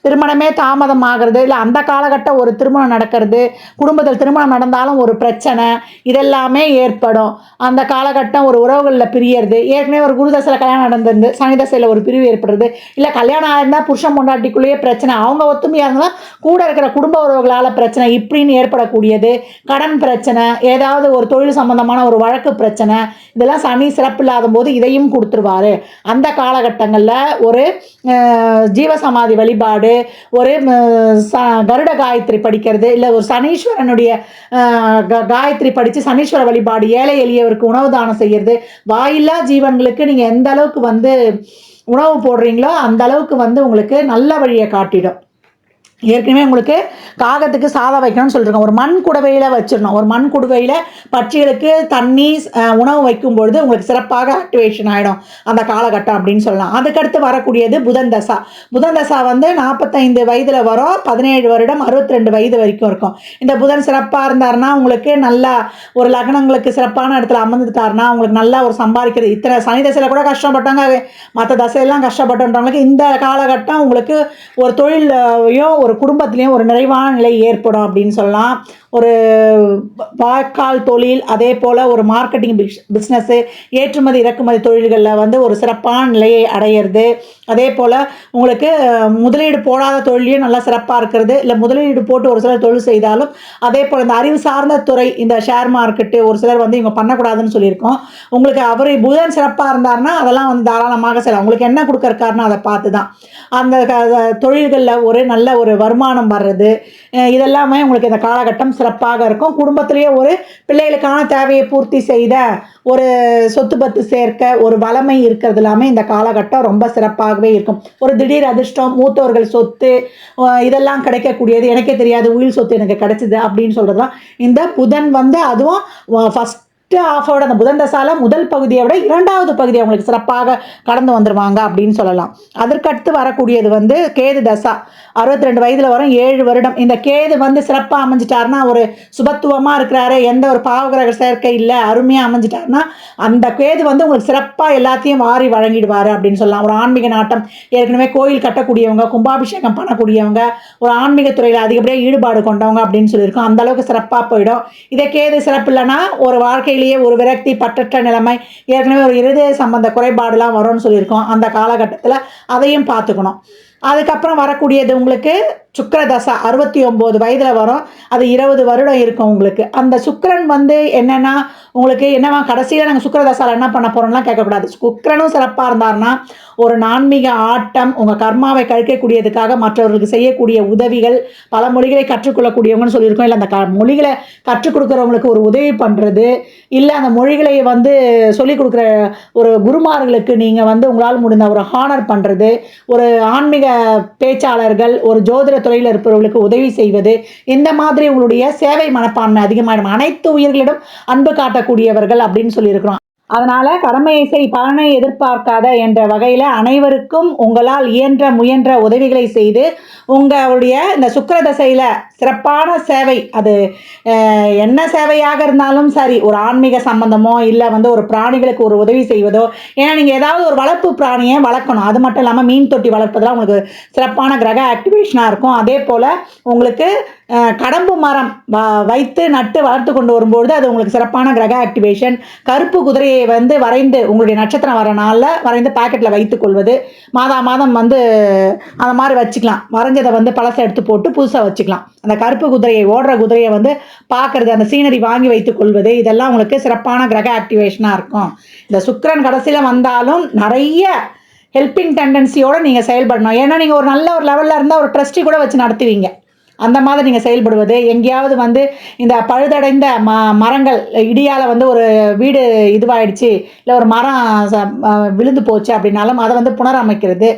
S2: திருமணமே தாமதம் ஆகிறது, இல்லை அந்த காலகட்டம் ஒரு திருமணம் நடக்கிறது, குடும்பத்தில் திருமணம் நடந்தாலும் ஒரு பிரச்சனை, இதெல்லாமே ஏற்படும். அந்த காலகட்டம் ஒரு உறவுகளில் பிரியறது, ஏற்கனவே ஒரு குருதசையில் கல்யாணம் நடந்திருந்து சனி தசையில் ஒரு பிரிவு ஏற்படுறது, இல்லை கல்யாணம் ஆயிருந்தால் புருஷன் பொண்டாட்டிக்குள்ளேயே பிரச்சனை, அவங்க ஒத்துமையாக இருந்தால் கூட இருக்கிற குடும்ப உறவுகளால் பிரச்சனை இப்படின்னு ஏற்படக்கூடியது. கடன் பிரச்சனை, ஏதாவது ஒரு தொழில் சம்பந்தமான ஒரு வழக்கு பிரச்சனை, இதெல்லாம் சனி சிறப்பு இல்லாத போது இதையும் கொடுத்துருவாரு. அந்த காலகட்டங்களில் ஒரு ஜீவசமாதி வழிபாடு, ஒரு கருட காயத்ரி படிக்கிறது, இல்லை ஒரு சனீஸ்வரனுடைய காயத்ரி படித்து சனீஸ்வர வழிபாடு, ஏழை எளியவருக்கு உணவு தானம் செய்கிறது, வாயில்லா ஜீவன்களுக்கு நீங்கள் எந்த அளவுக்கு வந்து உணவு போடுறீங்களோ அந்த அளவுக்கு வந்து உங்களுக்கு நல்ல வழியை காட்டிடும். ஏற்கனவே உங்களுக்கு காகத்துக்கு சாதம் வைக்கணும்னு சொல்லியிருக்கோம். ஒரு மண் குடுவையில் வச்சிடணும். ஒரு மண் குடுவையில் பட்சிகளுக்கு தண்ணி உணவு வைக்கும்பொழுது உங்களுக்கு சிறப்பாக ஆக்டிவேஷன் ஆகிடும் அந்த காலகட்டம் அப்படின்னு சொல்லலாம். அதுக்கடுத்து வரக்கூடியது புதன் தசா. புதன் தசா வந்து 45 வயதில் வரும், 17 வருடம் 62 வயது வரைக்கும் இருக்கும். இந்த புதன் சிறப்பாக இருந்தாருன்னா உங்களுக்கு நல்லா ஒரு லக்னங்களுக்கு சிறப்பான இடத்துல அமர்ந்துட்டாருன்னா உங்களுக்கு நல்லா ஒரு சம்பாதிக்கிறது. இத்தனை சனி தசையில் கூட கஷ்டப்பட்டாங்க, மற்ற தசையெல்லாம் கஷ்டப்பட்டுன்றவங்களுக்கு இந்த காலகட்டம் உங்களுக்கு ஒரு தொழிலையும் ஒரு குடும்பத்திலையும் ஒரு நிறைவான நிலை ஏற்படும் அப்படின்னு சொல்லலாம். ஒரு வாய்க்கால் தொழில், அதே போல் ஒரு மார்க்கெட்டிங் பிஸ்னஸ்ஸு, ஏற்றுமதி இறக்குமதி தொழில்களில் வந்து ஒரு சிறப்பான நிலையை அடையிறது. அதே போல் உங்களுக்கு முதலீடு போடாத தொழிலையும் நல்லா சிறப்பாக இருக்கிறது, இல்லை முதலீடு போட்டு ஒரு சிலர் தொழில் செய்தாலும் அதே போல் இந்த அறிவு சார்ந்த துறை, இந்த ஷேர் மார்க்கெட்டு ஒரு சிலர் வந்து இவங்க பண்ணக்கூடாதுன்னு சொல்லியிருக்கோம். உங்களுக்கு அவர் புதன் சிறப்பாக இருந்தார்னா அதெல்லாம் வந்து தாராளமாக செய்யலாம். உங்களுக்கு என்ன கொடுக்கறக்காருன்னு அதை பார்த்து தான் அந்த தொழில்களில் ஒரு நல்ல ஒரு வருமானம் வர்றது, இதெல்லாமே உங்களுக்கு இந்த காலகட்டம் சிறப்பாக இருக்கும். குடும்பத்திலேயே ஒரு பிள்ளைகளுக்கான தேவையை பூர்த்தி செய்த ஒரு சொத்து பத்து சேர்க்க ஒரு வளமை இருக்கிறது எல்லாமே இந்த காலகட்டம் ரொம்ப சிறப்பாகவே இருக்கும். ஒரு திடீர் அதிர்ஷ்டம், மூத்தவர்கள் சொத்து, இதெல்லாம் கிடைக்கக்கூடியது. எனக்கே தெரியாது உயில் சொத்து எனக்கு கிடைச்சிது அப்படின்னு சொல்கிறதுலாம் இந்த புதன் வந்து அதுவும் ஃபஸ்ட் ஆஃபோட அந்த புதன் தசால முதல் பகுதியை விட 2வது பகுதி அவங்களுக்கு சிறப்பாக கடந்து வந்துடுவாங்க அப்படின்னு சொல்லலாம். அதற்கடுத்து வரக்கூடியது வந்து கேது தசா. 62 வயதில் வரும், 7 வருடம். இந்த கேது வந்து சிறப்பாக அமைஞ்சிட்டாருன்னா ஒரு சுபத்துவமாக இருக்கிறாரு, எந்த ஒரு பாவகிரக சேர்க்கை இல்லை, அருமையாக அமைஞ்சிட்டாருன்னா அந்த கேது வந்து உங்களுக்கு சிறப்பாக எல்லாத்தையும் வாரி வழங்கிடுவார் அப்படின்னு சொல்லலாம். ஒரு ஆன்மீக நாட்டம், ஏற்கனவே கோயில் கட்டக்கூடியவங்க, கும்பாபிஷேகம் பண்ணக்கூடியவங்க, ஒரு ஆன்மீக துறையில் அதிகப்படியாக ஈடுபாடு கொண்டவங்க அப்படின்னு சொல்லியிருக்கோம். அந்தளவுக்கு சிறப்பாக போயிடும். இதே கேது சிறப்பு இல்லைன்னா ஒரு வாழ்க்கையில் ஒரு விரக்தி, பற்றற்ற நிலைமை, ஏற்கனவே ஒரு இருதய சம்பந்த குறைபாடுலாம் வரும்னு சொல்லியிருக்கோம். அந்த காலகட்டத்தில் அதையும் பார்த்துக்கணும். அதுக்கப்புறம் வரக்கூடியது உங்களுக்கு சுக்கிர தசா. 69 வயதில் வரும், அது 20 வருடம் இருக்கும் உங்களுக்கு. அந்த சுக்கிரன் வந்து என்னென்னா உங்களுக்கு என்னவா கடைசியில் நாங்கள் சுக்கிர தசாவில் என்ன பண்ண போகிறோம்லாம் கேட்கக்கூடாது. சுக்கிரனும் சிறப்பாக இருந்தார்னா ஒரு நான்மீக ஆட்டம், உங்கள் கர்மாவை கழிக்கக்கூடியதுக்காக மற்றவர்களுக்கு செய்யக்கூடிய உதவிகள், பல மொழிகளை கற்றுக்கொள்ளக்கூடியவங்கன்னு சொல்லியிருக்கோம். இல்லை அந்த மொழிகளை கற்றுக் கொடுக்குறவங்களுக்கு ஒரு உதவி பண்ணுறது, இல்லை அந்த மொழிகளை வந்து சொல்லிக் கொடுக்குற ஒரு குருமார்களுக்கு நீங்கள் வந்து உங்களால் முடிந்த ஒரு ஹானர் பண்ணுறது, ஒரு ஆன்மீக பேச்சாளர்கள், ஒரு ஜோதிட துறையில் இருப்பவர்களுக்கு உதவி செய்வது, இந்த மாதிரி உங்களுடைய சேவை மனப்பான்மை அதிகமாகிடும். அனைத்து உயிர்களிடம் அன்பு காட்டக்கூடியவர்கள் அப்படின்னு சொல்லியிருக்கிறோம். அதனால் கடமையை செய் பலனை எதிர்பார்க்காத என்ற வகையில் அனைவருக்கும் உங்களால் இயன்ற முயன்ற உதவிகளை செய்து உங்களுடைய இந்த சுக்கிர தசையில் சிறப்பான சேவை, அது என்ன சேவையாக இருந்தாலும் சரி, ஒரு ஆன்மீக சம்பந்தமோ இல்லை வந்து ஒரு பிராணிகளுக்கு ஒரு உதவி செய்வதோ, ஏன்னா நீங்கள் ஏதாவது ஒரு வளர்ப்பு பிராணியை வளர்க்கணும். அது மட்டும் இல்லாமல் மீன் தொட்டி வளர்ப்பதெல்லாம் உங்களுக்கு சிறப்பான கிரக ஆக்டிவேஷனாக இருக்கும். அதே போல் உங்களுக்கு கடம்பு மரம் வைத்து நட்டு வளர்த்து கொண்டு வரும்பொழுது அது உங்களுக்கு சிறப்பான கிரக ஆக்டிவேஷன். கருப்பு குதிரையை வந்து வரைந்து உங்களுடைய நட்சத்திரம் வர நாளில் வரைந்து பாக்கெட்டில் வைத்துக் கொள்வது, மாதம் வந்து அந்த மாதிரி வச்சுக்கலாம். வரைஞ்சதை வந்து பழசை எடுத்து போட்டு புதுசாக வச்சுக்கலாம். அந்த கருப்பு குதிரையை, ஓடுற குதிரையை வந்து பார்க்குறது, அந்த சீனரி வாங்கி வைத்துக் கொள்வது, இதெல்லாம் உங்களுக்கு சிறப்பான கிரக ஆக்டிவேஷனாக இருக்கும். இந்த சுக்கிரன் கடைசியில் வந்தாலும் நிறைய ஹெல்பிங் டெண்டன்சியோடு நீங்கள் செயல்படணும். ஏன்னா நீங்கள் ஒரு நல்ல ஒரு லெவலில் இருந்தால் ஒரு ட்ரஸ்டி கூட வச்சு நடத்துவீங்க. அந்த மாதிரி நீங்கள் செயல்படுவது, எங்கேயாவது வந்து இந்த பழுதடைந்த மரங்கள், இடியால் வந்து ஒரு வீடு இதுவாகிடுச்சு, இல்லை ஒரு மரம் விழுந்து போச்சு அப்படின்னாலும் அதை வந்து புனரமைக்கிறது,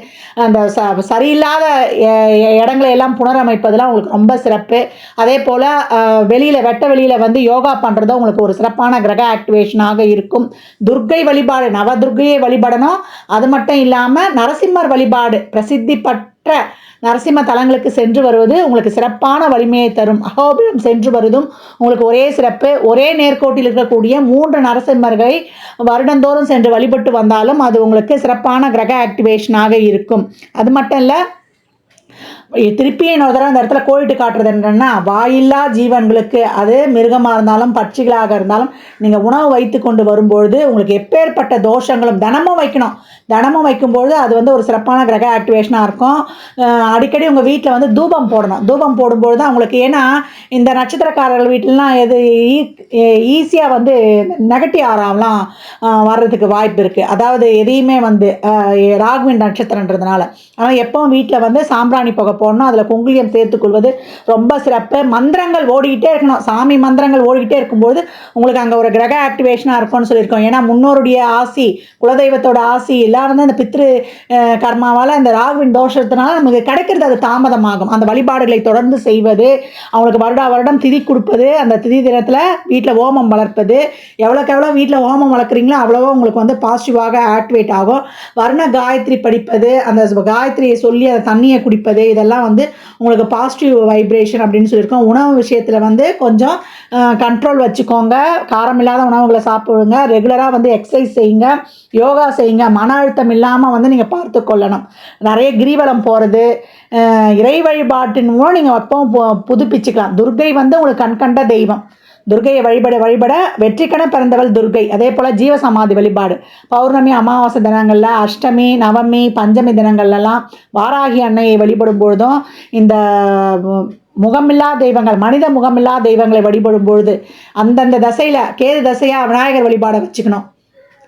S2: அந்த சரியில்லாத இடங்களை எல்லாம் புனரமைப்பதெல்லாம் உங்களுக்கு ரொம்ப சிறப்பு. அதே போல் வெட்ட வெளியில் வந்து யோகா பண்ணுறதும் உங்களுக்கு ஒரு சிறப்பான கிரக ஆக்டிவேஷனாக இருக்கும். துர்க்கை வழிபாடு, நவதுர்க்கையை வழிபடணும். அது மட்டும் இல்லாமல் நரசிம்மர் வழிபாடு, பிரசித்தி பெற்ற நரசிம்ம தலங்களுக்கு சென்று வருவது உங்களுக்கு சிறப்பான வலிமையை தரும். அகோபிலம் சென்று வருவதும் உங்களுக்கு ஒரே சிறப்பு. ஒரே நேர்கோட்டில் இருக்கக்கூடிய 3 நரசிம்மர்களை வருடந்தோறும் சென்று வழிபட்டு வந்தாலும் அது உங்களுக்கு சிறப்பான கிரக ஆக்டிவேஷனாக இருக்கும். அது மட்டும் இல்லை, திருப்பி இன்னொரு தடவை அந்த இடத்துல கோயிட்டு காட்டுறது என்னன்னா, வாயில்லா ஜீவன்களுக்கு, அது மிருகமாக இருந்தாலும் பட்சிகளாக இருந்தாலும் நீங்கள் உணவு வைத்து கொண்டு வரும்பொழுது உங்களுக்கு எப்பேற்பட்ட தோஷங்களும் தினமும் வைக்கணும். தினமும் வைக்கும்பொழுது அது வந்து ஒரு சிறப்பான கிரக ஆக்டிவேஷனாக இருக்கும். அடிக்கடி உங்கள் வீட்டில் வந்து தூபம் போடணும். தூபம் போடும்பொழுது தான் உங்களுக்கு, ஏன்னா இந்த நட்சத்திரக்காரர்கள் வீட்டிலலாம் எது ஈஸியாக வந்து நெகட்டிவ் ஆறாவெலாம் வர்றதுக்கு வாய்ப்பு இருக்குது. அதாவது எதையுமே வந்து ராகுவின் நட்சத்திரன்றதுனால. ஆனால் எப்போவும் வீட்டில் வந்து சாம்பிராணி சாம்பிராணி புகை போடணும், அதில் குங்குலியம் சேர்த்துக்கொள்வது ரொம்ப சிறப்பு. மந்திரங்கள் ஓடிக்கிட்டே இருக்கணும், சாமி மந்திரங்கள் ஓடிக்கிட்டே இருக்கும்போது உங்களுக்கு அங்கே ஒரு கிரக ஆக்டிவேஷனாக இருக்கும்னு சொல்லியிருக்கோம். ஏன்னா முன்னோருடைய ஆசி, குலதெய்வத்தோட ஆசி எல்லாம் வந்து அந்த பித்ரு கர்மாவால் அந்த ராகுவின் தோஷத்தினால நமக்கு கிடைக்கிறது அது தாமதமாகும். அந்த வழிபாடுகளை தொடர்ந்து செய்வது, அவங்களுக்கு வருடா வருடம் திதி கொடுப்பது, அந்த திதி தினத்தில் வீட்டில் ஓமம் வளர்ப்பது, எவ்வளோக்கு எவ்வளோ வீட்டில் ஓமம் வளர்க்குறீங்களோ அவ்வளவோ உங்களுக்கு வந்து பாசிட்டிவாக ஆக்டிவேட் ஆகும். வர்ண காயத்ரி படிப்பது, அந்த காயத்ரியை சொல்லி அந்த தண்ணியை குடிப்பது, இதெல்லாம் வந்து உங்களுக்கு பாசிட்டிவ் வைப்ரேஷன் அப்படின்னு சொல்லியிருக்கோம். உணவு விஷயத்தில் வந்து கொஞ்சம் கண்ட்ரோல் வச்சுக்கோங்க, காரம் இல்லாத உணவுகளை சாப்பிடுங்க, ரெகுலராக வந்து எக்ஸசைஸ் செய்யுங்க, யோகா செய்யுங்க, மன அழுத்தம் இல்லாமல் வந்து நீங்கள் பார்த்து கொள்ளணும். நிறைய கிரிவலம் போகிறது, இறை வழிபாட்டின் மூலம் நீங்கள் எப்பவும் புதுப்பிச்சுக்கலாம். துர்க்கை வந்து உங்களுக்கு கண்கண்ட தெய்வம். துர்க்கையை வழிபட வழிபட வெற்றிக்கென பிறந்தவள் துர்க்கை. அதே போல் ஜீவசமாதி வழிபாடு பௌர்ணமி அமாவாசை தினங்களில், அஷ்டமி நவமி பஞ்சமி தினங்கள்லாம் வாராகி அன்னையை வழிபடும் பொழுதும் இந்த முகமில்லா தெய்வங்கள், மனித முகமில்லா தெய்வங்களை வழிபடும் பொழுது அந்தந்த தசையில் கேது தசையாக விநாயகர் வழிபாடை வச்சுக்கணும்,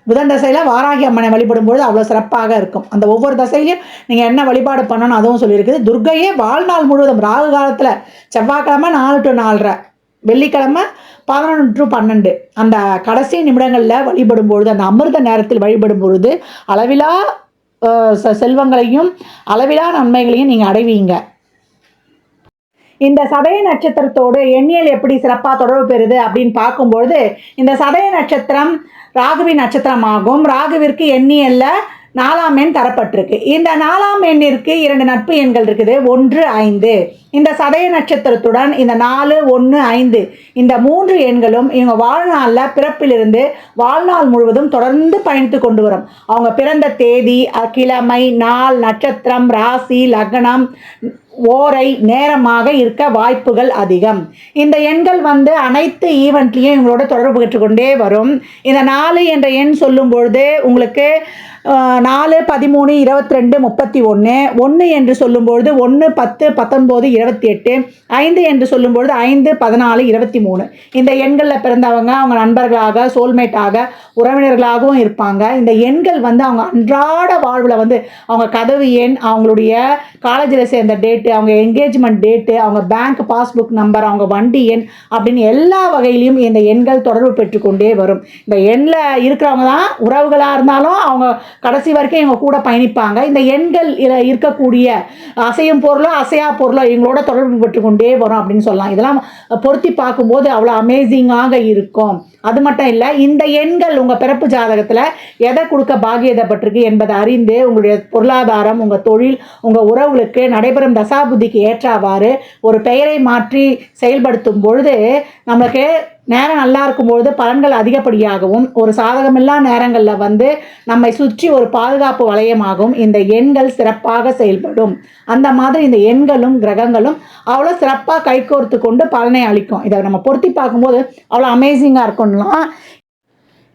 S2: புதன் தசையில் வாராகி அம்மனை வழிபடும்போது அவ்வளோ சிறப்பாக இருக்கும். அந்த ஒவ்வொரு தசையிலையும் நீங்கள் என்ன வழிபாடு பண்ணணும் அதுவும் சொல்லியிருக்குது. துர்க்கையே வாழ்நாள் முழுவதும் ராகு காலத்தில் செவ்வாய்க்கிழமை 4 to 4:30, வெள்ளிக்கிழமை 11 to 12 அந்த கடைசி நிமிடங்களில் வழிபடும் பொழுது, அந்த அமிர்த நேரத்தில் வழிபடும் பொழுது அளவிலா செல்வங்களையும் அளவிலா நன்மைகளையும் நீங்கள் அடைவீங்க. இந்த சதய நட்சத்திரத்தோடு எண்ணியல் எப்படி சிறப்பாக தொடர்பு பெறுது அப்படின்னு பார்க்கும்பொழுது, இந்த சதய நட்சத்திரம் ராகுவின் நட்சத்திரமாகும். ராகுவிற்கு எண்ணியலில் 4ஆம் எண் தரப்பட்டிருக்கு. இந்த 4ஆம் எண்ணிற்கு 2 நட்பு எண்கள் இருக்குது, 1, 5. இந்த சதய நட்சத்திரத்துடன் இந்த 4, 1, 5 இந்த 3 எண்களும் இவங்க வாழ்நாளில் பிறப்பிலிருந்து வாழ்நாள் முழுவதும் தொடர்ந்து பயணித்து கொண்டு வரும். அவங்க பிறந்த தேதி, கிழமை, நாள், நட்சத்திரம், ராசி, லக்னம், ஓரை, நேரமாக இருக்க வாய்ப்புகள் அதிகம். இந்த எண்கள் வந்து அனைத்து ஈவெண்ட்லேயும் இவங்களோட தொடர்பு பெற்றுக்கொண்டே வரும். இந்த 4 என்ற எண் சொல்லும் பொழுது உங்களுக்கு 4, 13, 22, 31, 1 என்று சொல்லும்பொழுது 1, 10, 19, 28, 5 என்று சொல்லும்பொழுது 5, 14, 23 இந்த எண்களில் பிறந்தவங்க அவங்க நண்பர்களாக, சோல்மேட்டாக, உறவினர்களாகவும் இருப்பாங்க. இந்த எண்கள் வந்து அவங்க அன்றாட வாழ்வில் வந்து அவங்க கதவு எண், அவங்களுடைய காலேஜில் சேர்ந்த டேட்டு, அவங்க என்கேஜ்மெண்ட் டேட்டு, அவங்க பேங்க் பாஸ்புக் நம்பர், அவங்க வண்டி எண் அப்படின்னு எல்லா வகையிலையும் இந்த எண்கள் தொடர்பு பெற்றுக்கொண்டே வரும். இந்த எண்ணில் இருக்கிறவங்க தான் உறவுகளாக இருந்தாலும் அவங்க கடைசி வரைக்கும் இவங்க கூட பயணிப்பாங்க. இந்த எண்கள் இருக்கக்கூடிய அசையும் பொருளோ அசையா பொருளோ இவங்களோட தொடர்பு பெற்று கொண்டே வரும் அப்படின்னு சொல்லலாம். இதெல்லாம் பொருத்தி பார்க்கும்போது அவ்வளோ அமேசிங்காக இருக்கும். அது மட்டும் இல்லை, இந்த எண்கள் உங்கள் பிறப்பு ஜாதகத்தில் எதை கொடுக்க பாகியதப்பட்டிருக்கு என்பதை அறிந்து உங்களுடைய பொருளாதாரம், உங்கள் தொழில், உங்கள் உறவுகளுக்கு நடைபெறும் தசாபுத்திக்கு ஏற்றவாறு ஒரு பெயரை மாற்றி செயல்படுத்தும் பொழுது நம்மளுக்கு நேரம் நல்லா இருக்கும்பொழுது பலன்கள் அதிகப்படியாகவும், ஒரு சாதகமில்லா நேரங்களில் வந்து நம்மை சுற்றி ஒரு பாதுகாப்பு வளையமாகவும் இந்த எண்கள் சிறப்பாக செயல்படும். அந்த மாதிரி இந்த எண்களும் கிரகங்களும் அவ்வளோ சிறப்பாக கைகோர்த்து கொண்டு பலனை அளிக்கும். இதை நம்ம பொருத்தி பார்க்கும்போது அவ்வளோ அமேசிங்காக இருக்கும்லாம்.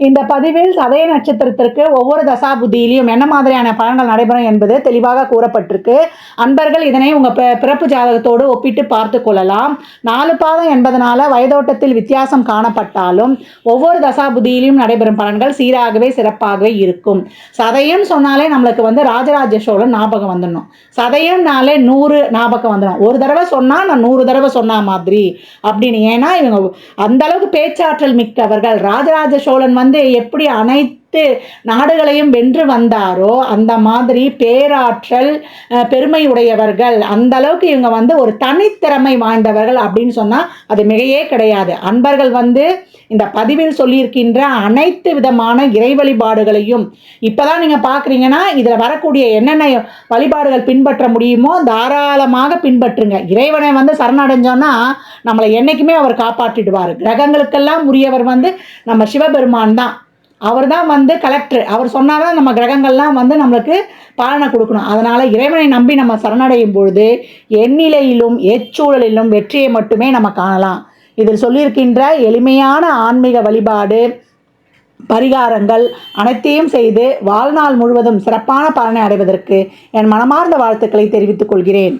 S2: இந்த பதிவில் சதய நட்சத்திரத்திற்கு ஒவ்வொரு தசாபுத்தியிலையும் என்ன மாதிரியான பலன்கள் நடைபெறும் என்பது தெளிவாக கூறப்பட்டிருக்கு. அன்பர்கள் இதனை உங்கள் பிறப்பு ஜாதகத்தோடு ஒப்பிட்டு பார்த்து கொள்ளலாம். 4 பாதம் என்பதனால வயதோட்டத்தில் வித்தியாசம் காணப்பட்டாலும் ஒவ்வொரு தசாபுத்தியிலையும் நடைபெறும் பலன்கள் சீராகவே சிறப்பாகவே இருக்கும். சதயம் சொன்னாலே நம்மளுக்கு வந்து ராஜராஜ சோழன் ஞாபகம் வந்துடணும். சதயம்னாலே 100 ஞாபகம் வந்துடும். ஒரு தடவை சொன்னால் நான் 100 தடவை சொன்ன மாதிரி அப்படின்னு. ஏன்னா இவங்க அந்த அளவுக்கு பேச்சாற்றல் மிக்கவர்கள். ராஜராஜ சோழன் வந்து எப்படி அனைத்து நாடுகளையும் வென்று வந்தாரோ அந்த மாதிரி பேராற்றல் பெருமை உடையவர்கள். அந்த அளவுக்கு இவங்க வந்து ஒரு தனித்திறமை வாய்ந்தவர்கள் அப்படின்னு சொன்னால் அது மிகையே கிடையாது. அன்பர்கள் வந்து இந்த பதிவில் சொல்லியிருக்கின்ற அனைத்து விதமான இறை வழிபாடுகளையும் இப்போதான் நீங்கள் பார்க்குறீங்கன்னா இதில் வரக்கூடிய என்னென்ன வழிபாடுகள் பின்பற்ற முடியுமோ தாராளமாக பின்பற்றுங்க. இறைவனை வந்து சரணடைஞ்சோன்னா நம்மளை என்றைக்குமே அவர் காப்பாற்றிடுவார். கிரகங்களுக்கெல்லாம் உரியவர் வந்து நம்ம சிவபெருமான் தான். அவர் தான் வந்து கலெக்டர். அவர் சொன்னால் தான் நம்ம கிரகங்கள்லாம் வந்து நம்மளுக்கு பாலனை கொடுக்கணும். அதனால் இறைவனை நம்பி நம்ம சரணடையும் பொழுது எந்நிலையிலும் எச்சூழலிலும் வெற்றியை மட்டுமே நம்ம காணலாம். இதில் சொல்லியிருக்கின்ற எளிமையான ஆன்மீக வழிபாடு பரிகாரங்கள் அனைத்தையும் செய்து வாழ்நாள் முழுவதும் சிறப்பான பலனை அடைவதற்கு என் மனமார்ந்த வாழ்த்துக்களை தெரிவித்துக் கொள்கிறேன்.